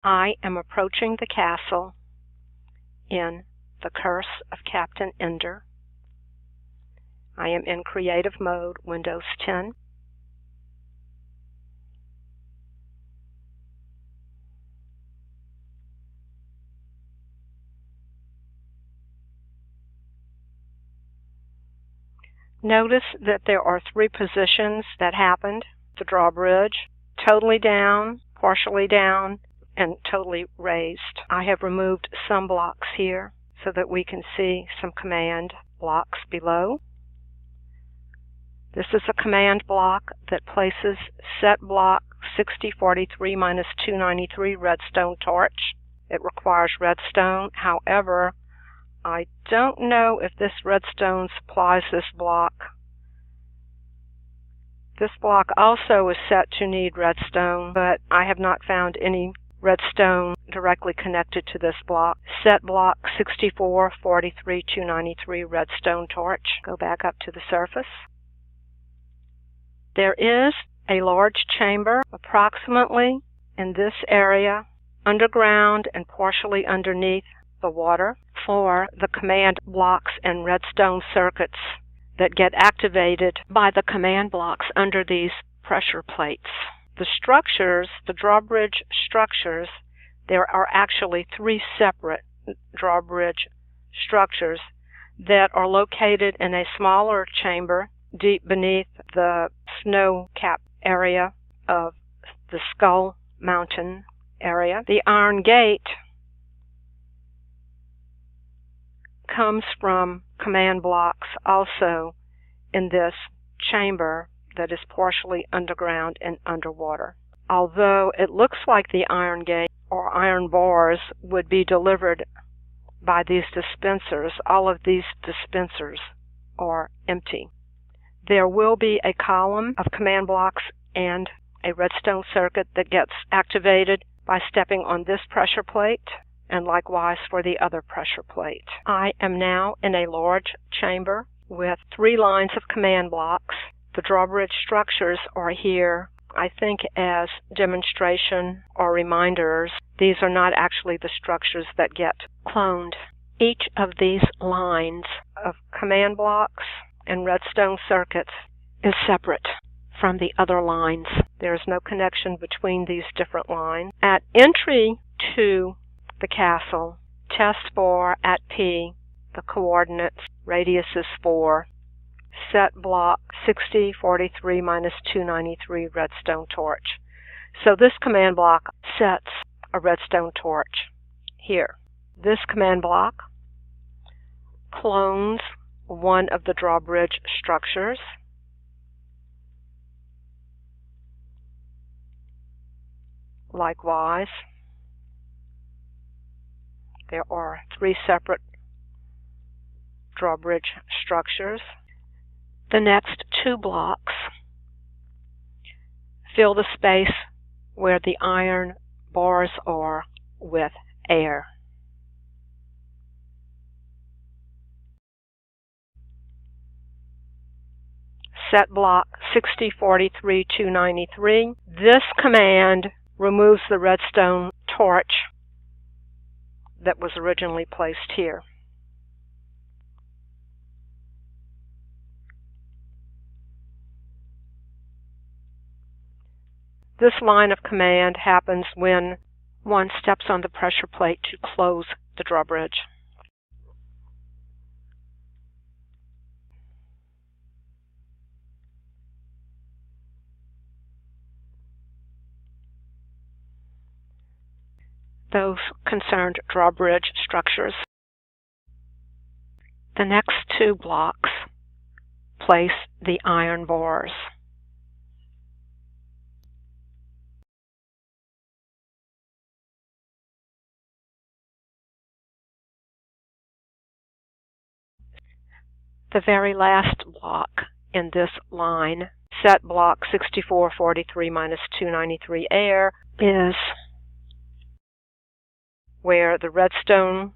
I am approaching the castle in The Curse of Captain Ender. I am in Creative Mode, Windows 10. Notice that there are three positions that happened. The drawbridge, totally down, partially down, and totally raised. I have removed some blocks here so that we can see some command blocks below. This is a command block that places set block 6043-293 redstone torch. It requires redstone. However, I don't know if this redstone supplies this block. This block also is set to need redstone, but I have not found any redstone directly connected to this block. Set block 6443-293 redstone torch. Go back up to the surface. There is a large chamber approximately in this area, underground and partially underneath the water, for the command blocks and redstone circuits that get activated by the command blocks under these pressure plates. The structures, the drawbridge structures, there are actually three separate drawbridge structures that are located in a smaller chamber deep beneath the snow-capped area of the Skull Mountain area. The iron gate comes from command blocks also in this chamber that is partially underground and underwater. Although it looks like the iron gate or iron bars would be delivered by these dispensers, all of these dispensers are empty. There will be a column of command blocks and a redstone circuit that gets activated by stepping on this pressure plate, and likewise for the other pressure plate. I am now in a large chamber with three lines of command blocks. The drawbridge structures are here, I think, as demonstration or reminders. These are not actually the structures that get cloned. Each of these lines of command blocks and redstone circuits is separate from the other lines. There is no connection between these different lines. At entry to the castle, test bar at P, the coordinates, radius is 4, set block 6043-293 redstone torch. So this command block sets a redstone torch here. This command block clones one of the drawbridge structures. Likewise, there are three separate drawbridge structures. The next two blocks fill the space where the iron bars are with air. Set block 6043-293. This command removes the redstone torch that was originally placed here. This line of command happens when one steps on the pressure plate to close the drawbridge. Those concerned drawbridge structures. The next two blocks place the iron bars. The very last block in this line, set block 6443-293 air, is where the redstone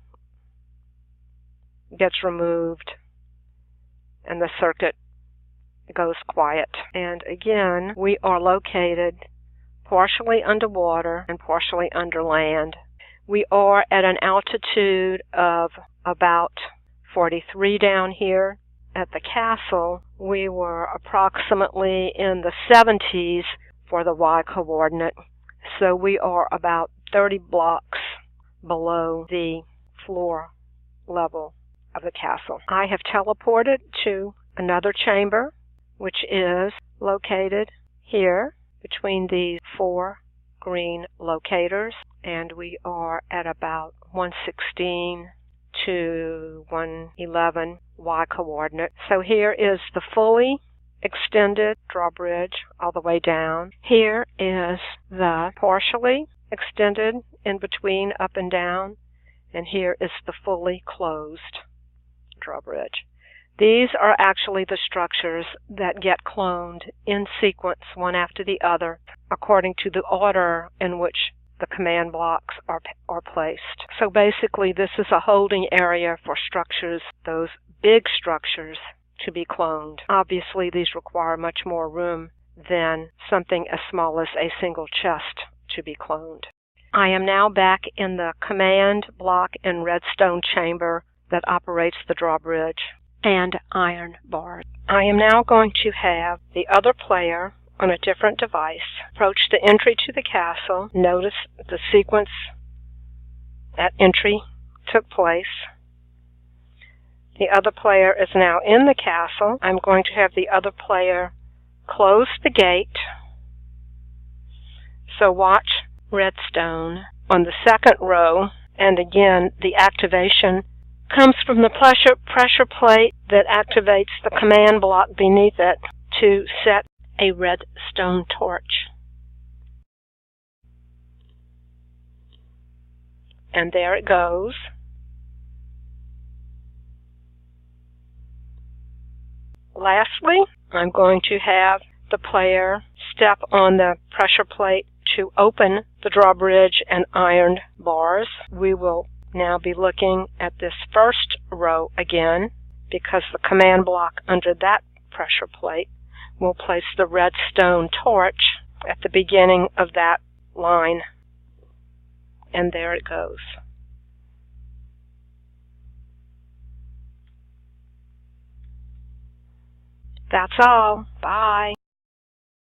gets removed and the circuit goes quiet. And again, we are located partially underwater and partially under land. We are at an altitude of about 43 down here. At the castle, we were approximately in the 70s for the Y coordinate, so we are about 30 blocks below the floor level of the castle. I have teleported to another chamber, which is located here between these 4 green locators, and we are at about 116 to 111 Y coordinate. So here is the fully extended drawbridge all the way down. Here is the partially extended in between up and down, and here is the fully closed drawbridge. These are actually the structures that get cloned in sequence, one after the other, according to the order in which the command blocks are placed. So basically, this is a holding area for structures, those big structures, to be cloned. Obviously, these require much more room than something as small as a single chest to be cloned. I am now back in the command block and redstone chamber that operates the drawbridge and iron bars. I am now going to have the other player on a different device approach the entry to the castle. Notice the sequence that entry took place. The other player is now in the castle. I'm going to have the other player close the gate. So watch redstone on the second row, and again the activation comes from the pressure plate that activates the command block beneath it to set a redstone torch. And there it goes. Lastly, I'm going to have the player step on the pressure plate to open the drawbridge and iron bars. We will now be looking at this first row again, because the command block under that pressure plate will place the redstone torch at the beginning of that line. And there it goes. That's all. Bye.